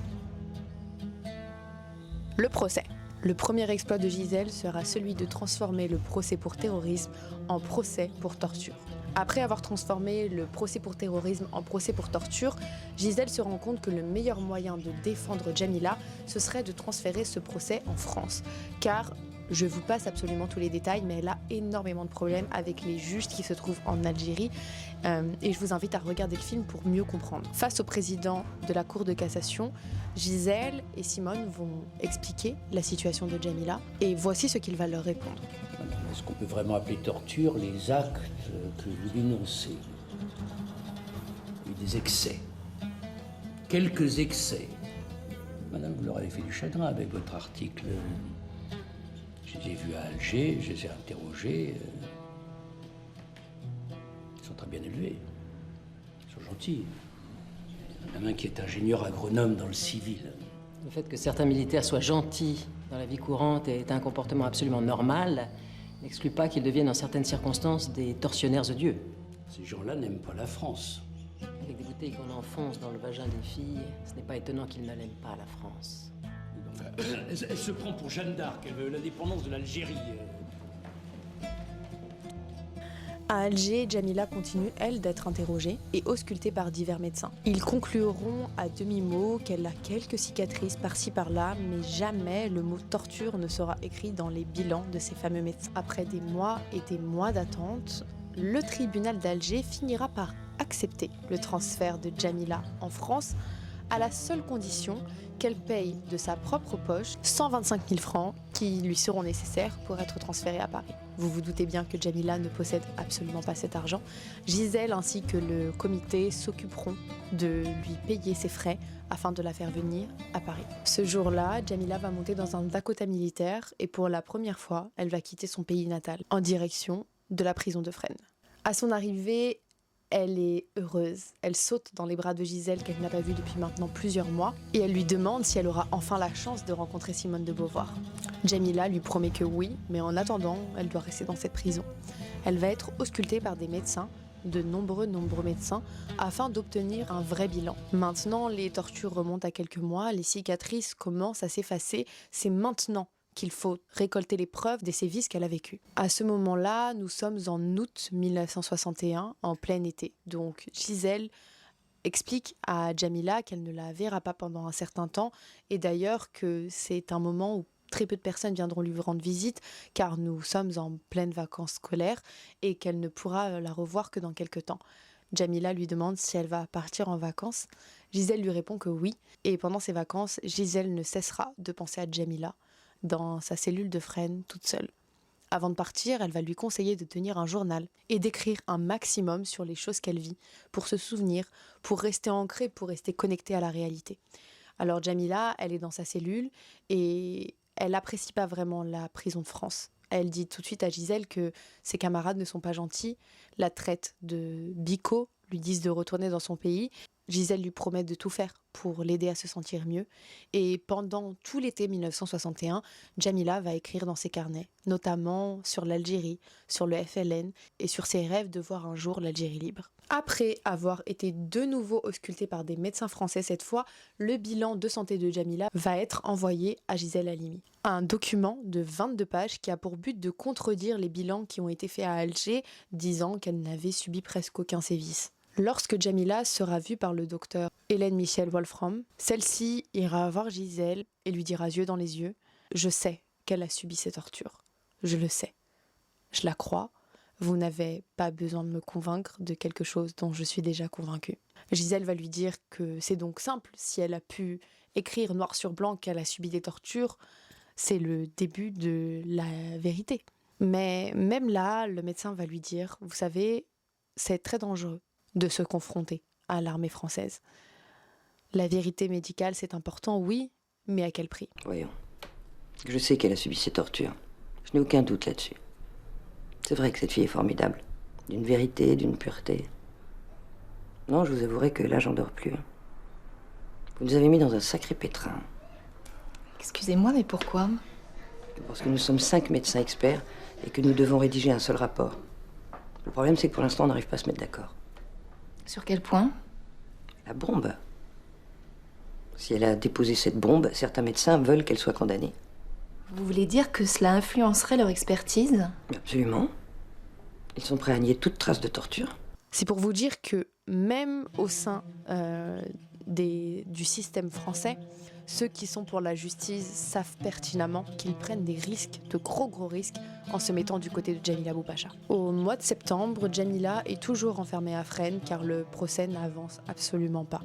Le procès. Le premier exploit de Gisèle sera celui de transformer le procès pour terrorisme en procès pour torture. Après avoir transformé le procès pour terrorisme en procès pour torture, Gisèle se rend compte que le meilleur moyen de défendre Djamila, ce serait de transférer ce procès en France. Car, je vous passe absolument tous les détails, mais elle a énormément de problèmes avec les juges qui se trouvent en Algérie. Et je vous invite à regarder le film pour mieux comprendre. Face au président de la Cour de cassation, Gisèle et Simone vont expliquer la situation de Djamila. Et voici ce qu'il va leur répondre. Est-ce qu'on peut vraiment appeler torture les actes que vous dénoncez? Il y a eu des excès. Quelques excès. Madame, vous leur avez fait du chagrin avec votre article. Je les ai vus à Alger, je les ai interrogés. Ils sont très bien élevés. Ils sont gentils. Il y en a un qui est ingénieur agronome dans le civil. Le fait que certains militaires soient gentils dans la vie courante et aient un comportement absolument normal n'exclut pas qu'ils deviennent en certaines circonstances des tortionnaires odieux. Ces gens-là n'aiment pas la France. Avec des bouteilles qu'on enfonce dans le vagin des filles, ce n'est pas étonnant qu'ils ne l'aiment pas, la France. Enfin, elle se prend pour Jeanne d'Arc, elle veut l'indépendance de l'Algérie. À Alger, Djamila continue, elle, d'être interrogée et auscultée par divers médecins. Ils concluront à demi-mot qu'elle a quelques cicatrices par-ci par-là, mais jamais le mot torture ne sera écrit dans les bilans de ces fameux médecins. Après des mois et des mois d'attente, le tribunal d'Alger finira par accepter le transfert de Djamila en France, à la seule condition qu'elle paye de sa propre poche 125 000 francs qui lui seront nécessaires pour être transférée à Paris. Vous vous doutez bien que Djamila ne possède absolument pas cet argent. Gisèle ainsi que le comité s'occuperont de lui payer ses frais afin de la faire venir à Paris. Ce jour-là, Djamila va monter dans un Dakota militaire et pour la première fois, elle va quitter son pays natal en direction de la prison de Fresnes. À son arrivée, elle est heureuse. Elle saute dans les bras de Gisèle qu'elle n'a pas vue depuis maintenant plusieurs mois et elle lui demande si elle aura enfin la chance de rencontrer Simone de Beauvoir. Djamila lui promet que oui, mais en attendant, elle doit rester dans cette prison. Elle va être auscultée par des médecins, de nombreux médecins, afin d'obtenir un vrai bilan. Maintenant, les tortures remontent à quelques mois, les cicatrices commencent à s'effacer, c'est maintenant qu'il faut récolter les preuves des sévices qu'elle a vécus. À ce moment-là, nous sommes en août 1961, en plein été. Donc Gisèle explique à Djamila qu'elle ne la verra pas pendant un certain temps, et d'ailleurs que c'est un moment où très peu de personnes viendront lui rendre visite, car nous sommes en pleine vacances scolaires, et qu'elle ne pourra la revoir que dans quelques temps. Djamila lui demande si elle va partir en vacances. Gisèle lui répond que oui, et pendant ces vacances, Gisèle ne cessera de penser à Djamila, dans sa cellule de Fresnes, toute seule. Avant de partir, elle va lui conseiller de tenir un journal et d'écrire un maximum sur les choses qu'elle vit, pour se souvenir, pour rester ancrée, pour rester connectée à la réalité. Alors Djamila, elle est dans sa cellule et elle n'apprécie pas vraiment la prison de France. Elle dit tout de suite à Gisèle que ses camarades ne sont pas gentils, la traitent de bico, lui disent de retourner dans son pays. Gisèle lui promet de tout faire pour l'aider à se sentir mieux. Et pendant tout l'été 1961, Djamila va écrire dans ses carnets, notamment sur l'Algérie, sur le FLN et sur ses rêves de voir un jour l'Algérie libre. Après avoir été de nouveau auscultée par des médecins français cette fois, le bilan de santé de Djamila va être envoyé à Gisèle Halimi. Un document de 22 pages qui a pour but de contredire les bilans qui ont été faits à Alger, disant qu'elle n'avait subi presque aucun sévice. Lorsque Djamila sera vue par le docteur Hélène Michel Wolfram, celle-ci ira voir Gisèle et lui dira yeux dans les yeux « Je sais qu'elle a subi ces tortures. Je le sais. Je la crois. Vous n'avez pas besoin de me convaincre de quelque chose dont je suis déjà convaincue. » Gisèle va lui dire que c'est donc simple. Si elle a pu écrire noir sur blanc qu'elle a subi des tortures, c'est le début de la vérité. Mais même là, le médecin va lui dire « Vous savez, c'est très dangereux de se confronter à l'armée française. La vérité médicale, c'est important, oui, mais à quel prix ? Voyons. Je sais qu'elle a subi ces tortures. Je n'ai aucun doute là-dessus. C'est vrai que cette fille est formidable. D'une vérité, d'une pureté. Non, je vous avouerai que là, j'en dors plus. Vous nous avez mis dans un sacré pétrin. Excusez-moi, mais pourquoi ? Parce que nous sommes 5 médecins experts et que nous devons rédiger un seul rapport. Le problème, c'est que pour l'instant, on n'arrive pas à se mettre d'accord. Sur quel point? La bombe. Si elle a déposé cette bombe, certains médecins veulent qu'elle soit condamnée. Vous voulez dire que cela influencerait leur expertise? Absolument. Ils sont prêts à nier toute trace de torture. C'est pour vous dire que même au sein du système français, ceux qui sont pour la justice savent pertinemment qu'ils prennent des risques, de gros risques, en se mettant du côté de Djamila Boupacha. Au mois de septembre, Djamila est toujours enfermée à Fresnes car le procès n'avance absolument pas.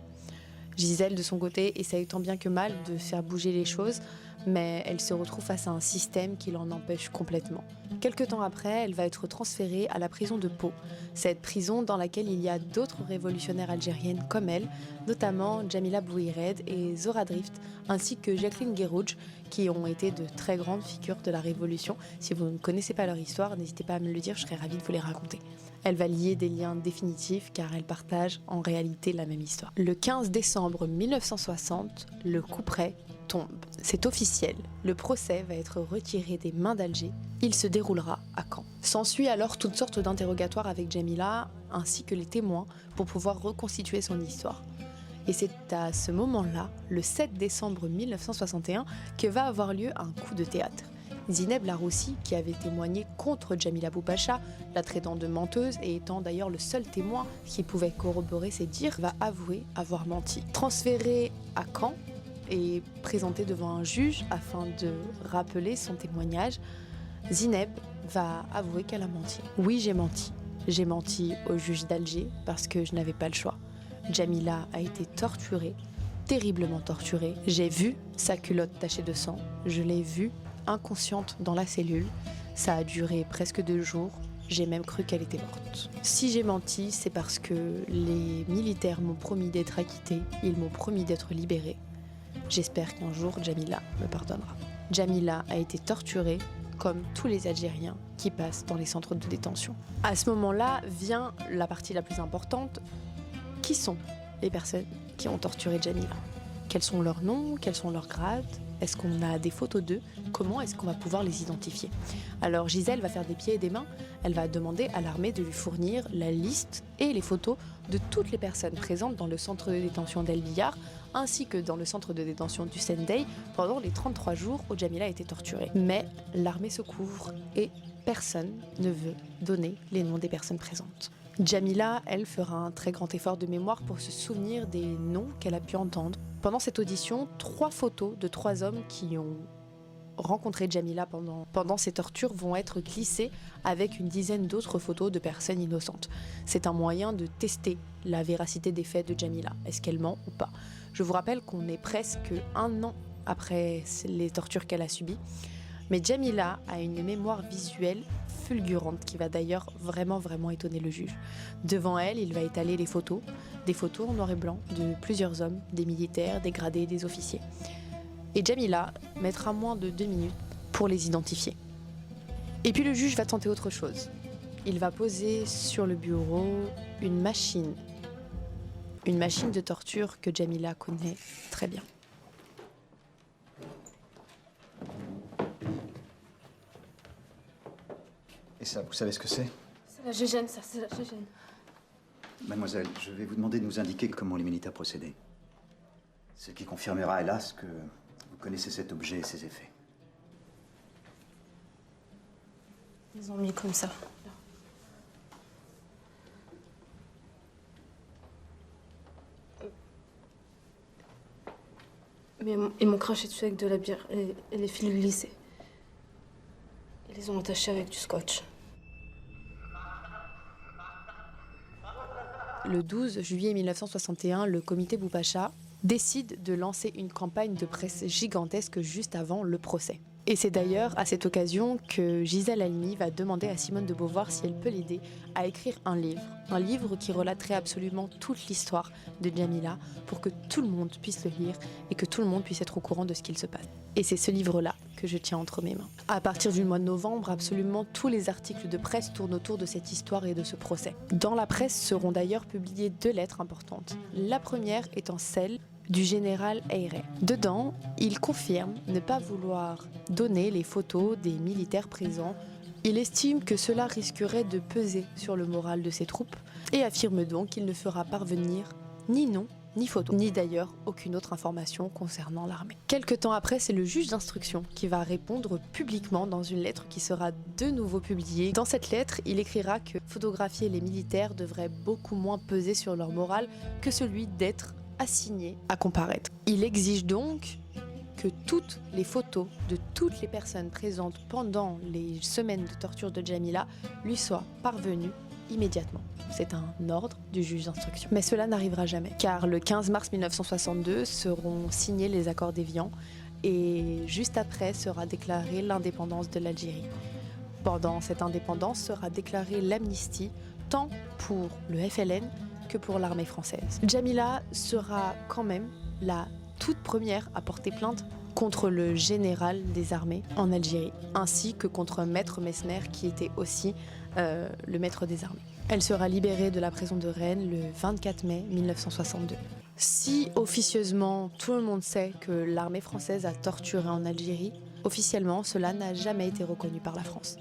Gisèle, de son côté, essaye tant bien que mal de faire bouger les choses, mais elle se retrouve face à un système qui l'en empêche complètement. Quelque temps après, elle va être transférée à la prison de Pau, cette prison dans laquelle il y a d'autres révolutionnaires algériennes comme elle, notamment Djamila Bouhired et Zora Drift, ainsi que Jacqueline Guérouj, qui ont été de très grandes figures de la Révolution. Si vous ne connaissez pas leur histoire, n'hésitez pas à me le dire, je serais ravie de vous les raconter. Elle va lier des liens définitifs car elles partagent en réalité la même histoire. Le 15 décembre 1960, le couperet tombe. C'est officiel, le procès va être retiré des mains d'Alger. Il se déroulera à Caen. S'ensuit alors toutes sortes d'interrogatoires avec Djamila ainsi que les témoins pour pouvoir reconstituer son histoire. Et c'est à ce moment-là, le 7 décembre 1961, que va avoir lieu un coup de théâtre. Zineb Laroussi, qui avait témoigné contre Djamila Boupacha, la traitant de menteuse et étant d'ailleurs le seul témoin qui pouvait corroborer ses dires, va avouer avoir menti. Transférée à Caen et présentée devant un juge afin de rappeler son témoignage, Zineb va avouer qu'elle a menti. Oui, j'ai menti. J'ai menti au juge d'Alger parce que je n'avais pas le choix. Djamila a été torturée, terriblement torturée. J'ai vu sa culotte tachée de sang, je l'ai vue inconsciente dans la cellule. Ça a duré presque 2 jours. J'ai même cru qu'elle était morte. Si j'ai menti, c'est parce que les militaires m'ont promis d'être acquittés. Ils m'ont promis d'être libérés. J'espère qu'un jour, Djamila me pardonnera. Djamila a été torturée comme tous les Algériens qui passent dans les centres de détention. À ce moment-là vient la partie la plus importante. Qui sont les personnes qui ont torturé Djamila? Quels sont leurs noms? Quels sont leurs grades? Est-ce qu'on a des photos d'eux? Comment est-ce qu'on va pouvoir les identifier? Alors Gisèle va faire des pieds et des mains. Elle va demander à l'armée de lui fournir la liste et les photos de toutes les personnes présentes dans le centre de détention d'El Billard ainsi que dans le centre de détention du Sendai pendant les 33 jours où Djamila a été torturée. Mais l'armée se couvre et personne ne veut donner les noms des personnes présentes. Djamila, elle, fera un très grand effort de mémoire pour se souvenir des noms qu'elle a pu entendre. Pendant cette audition, 3 photos de 3 hommes qui ont rencontré Djamila pendant ces tortures vont être glissées avec une dizaine d'autres photos de personnes innocentes. C'est un moyen de tester la véracité des faits de Djamila. Est-ce qu'elle ment ou pas? Je vous rappelle qu'on est presque 1 an après les tortures qu'elle a subies. Mais Djamila a une mémoire visuelle fulgurante qui va d'ailleurs vraiment étonner le juge. Devant elle, il va étaler les photos, des photos en noir et blanc de plusieurs hommes, des militaires, des gradés, des officiers. Et Djamila mettra moins de 2 minutes pour les identifier. Et puis le juge va tenter autre chose. Il va poser sur le bureau une machine de torture que Djamila connaît très bien. Et ça, vous savez ce que c'est? C'est la gégène, ça, c'est la gégène. Mademoiselle, je vais vous demander de nous indiquer comment les militaires procédaient. Ce qui confirmera, hélas, que vous connaissez cet objet et ses effets. Ils ont mis comme ça. Mais ils m'ont craché dessus avec de la bière et les fils glissés. Ils les ont attachés avec du scotch. Le 12 juillet 1961, le comité Boupacha décide de lancer une campagne de presse gigantesque juste avant le procès. Et c'est d'ailleurs à cette occasion que Gisèle Halimi va demander à Simone de Beauvoir si elle peut l'aider à écrire un livre qui relaterait absolument toute l'histoire de Djamila pour que tout le monde puisse le lire et que tout le monde puisse être au courant de ce qu'il se passe. Et c'est ce livre-là que je tiens entre mes mains. À partir du mois de novembre, absolument tous les articles de presse tournent autour de cette histoire et de ce procès. Dans la presse seront d'ailleurs publiées 2 lettres importantes. La première étant celle du général Eyre. Dedans, il confirme ne pas vouloir donner les photos des militaires présents. Il estime que cela risquerait de peser sur le moral de ses troupes et affirme donc qu'il ne fera parvenir ni nom, ni photo, ni d'ailleurs aucune autre information concernant l'armée. Quelque temps après, c'est le juge d'instruction qui va répondre publiquement dans une lettre qui sera de nouveau publiée. Dans cette lettre, il écrira que photographier les militaires devrait beaucoup moins peser sur leur moral que celui d'être assigné à comparaître. Il exige donc que toutes les photos de toutes les personnes présentes pendant les semaines de torture de Jamila lui soient parvenues immédiatement. C'est un ordre du juge d'instruction. Mais cela n'arrivera jamais, car le 15 mars 1962 seront signés les accords d'Évian et juste après sera déclarée l'indépendance de l'Algérie. Pendant cette indépendance sera déclarée l'amnistie tant pour le FLN que pour l'armée française. Jamila sera quand même la toute première à porter plainte contre le général des armées en Algérie, ainsi que contre Maître Messmer qui était aussi le maître des armées. Elle sera libérée de la prison de Rennes le 24 mai 1962. Si officieusement tout le monde sait que l'armée française a torturé en Algérie, officiellement cela n'a jamais été reconnu par la France.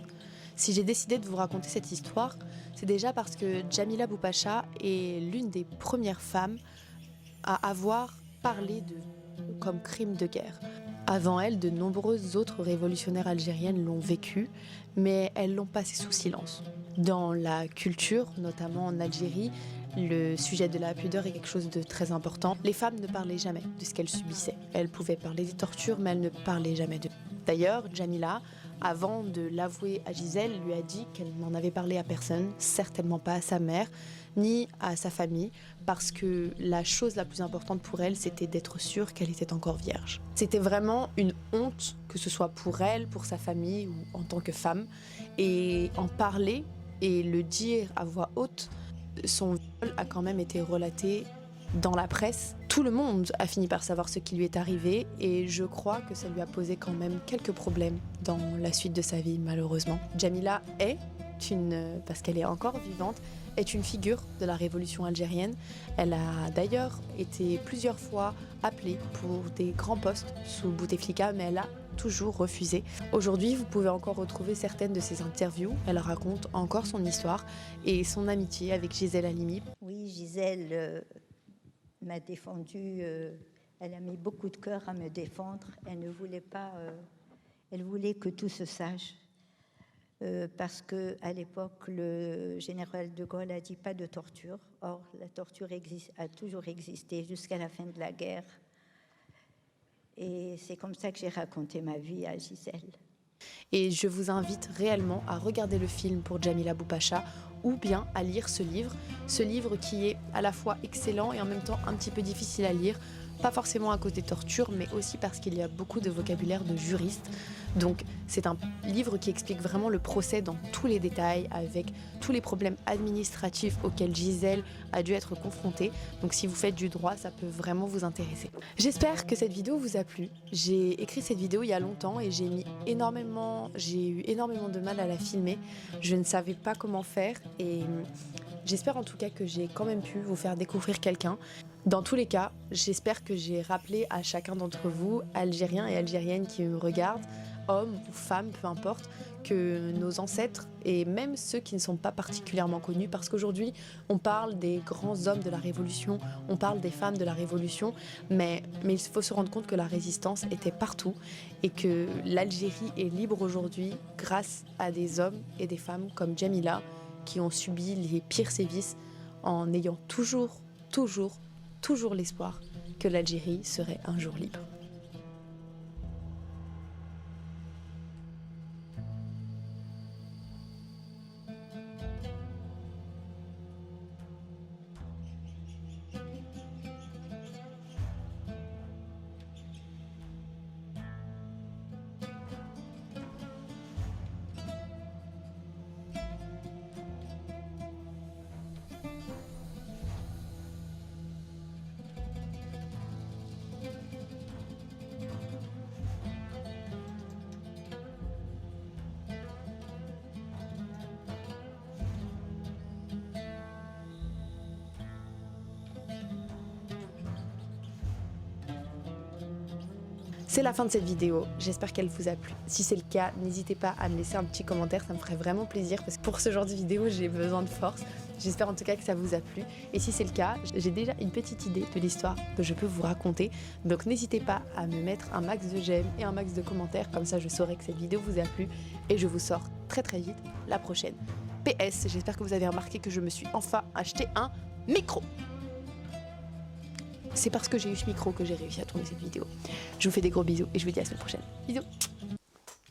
Si j'ai décidé de vous raconter cette histoire, c'est déjà parce que Jamila Boupacha est l'une des premières femmes à avoir parlé comme crime de guerre. Avant elle, de nombreuses autres révolutionnaires algériennes l'ont vécu, mais elles l'ont passé sous silence. Dans la culture, notamment en Algérie, le sujet de la pudeur est quelque chose de très important. Les femmes ne parlaient jamais de ce qu'elles subissaient. Elles pouvaient parler des tortures, mais elles ne parlaient jamais d'eux. D'ailleurs, Jamila, avant de l'avouer à Gisèle, lui a dit qu'elle n'en avait parlé à personne, certainement pas à sa mère, ni à sa famille, parce que la chose la plus importante pour elle, c'était d'être sûre qu'elle était encore vierge. C'était vraiment une honte, que ce soit pour elle, pour sa famille ou en tant que femme, et en parler et le dire à voix haute, son viol a quand même été relaté dans la presse. Tout le monde a fini par savoir ce qui lui est arrivé et je crois que ça lui a posé quand même quelques problèmes dans la suite de sa vie, malheureusement. Jamila est parce qu'elle est encore vivante, est une figure de la révolution algérienne. Elle a d'ailleurs été plusieurs fois appelée pour des grands postes sous Bouteflika, mais elle a toujours refusé. Aujourd'hui, vous pouvez encore retrouver certaines de ses interviews. Elle raconte encore son histoire et son amitié avec Gisèle Halimi. Oui, Gisèle m'a défendue. Elle a mis beaucoup de cœur à me défendre. Elle ne voulait pas. Elle voulait que tout se sache. Parce qu'à l'époque, le général de Gaulle a dit pas de torture. Or, la torture a toujours existé jusqu'à la fin de la guerre. Et c'est comme ça que j'ai raconté ma vie à Gisèle. Et je vous invite réellement à regarder le film pour Jamila Boupacha ou bien à lire ce livre qui est à la fois excellent et en même temps un petit peu difficile à lire. Pas forcément à cause des tortures, mais aussi parce qu'il y a beaucoup de vocabulaire de juristes. Donc c'est un livre qui explique vraiment le procès dans tous les détails, avec tous les problèmes administratifs auxquels Gisèle a dû être confrontée. Donc si vous faites du droit, ça peut vraiment vous intéresser. J'espère que cette vidéo vous a plu. J'ai écrit cette vidéo il y a longtemps et j'ai eu énormément de mal à la filmer. Je ne savais pas comment faire et j'espère en tout cas que j'ai quand même pu vous faire découvrir quelqu'un. Dans tous les cas, j'espère que j'ai rappelé à chacun d'entre vous, Algériens et Algériennes qui me regardent, hommes ou femmes, peu importe, que nos ancêtres, et même ceux qui ne sont pas particulièrement connus, parce qu'aujourd'hui, on parle des grands hommes de la Révolution, on parle des femmes de la Révolution, mais il faut se rendre compte que la résistance était partout et que l'Algérie est libre aujourd'hui grâce à des hommes et des femmes comme Jamila qui ont subi les pires sévices en ayant toujours l'espoir que l'Algérie serait un jour libre. C'est la fin de cette vidéo, j'espère qu'elle vous a plu. Si c'est le cas, n'hésitez pas à me laisser un petit commentaire, ça me ferait vraiment plaisir parce que pour ce genre de vidéo, j'ai besoin de force. J'espère en tout cas que ça vous a plu. Et si c'est le cas, j'ai déjà une petite idée de l'histoire que je peux vous raconter. Donc n'hésitez pas à me mettre un max de j'aime et un max de commentaires, comme ça je saurai que cette vidéo vous a plu et je vous sors très très vite la prochaine. PS, j'espère que vous avez remarqué que je me suis enfin acheté un micro. C'est parce que j'ai eu ce micro que j'ai réussi à tourner cette vidéo. Je vous fais des gros bisous et je vous dis à la semaine prochaine. Bisous.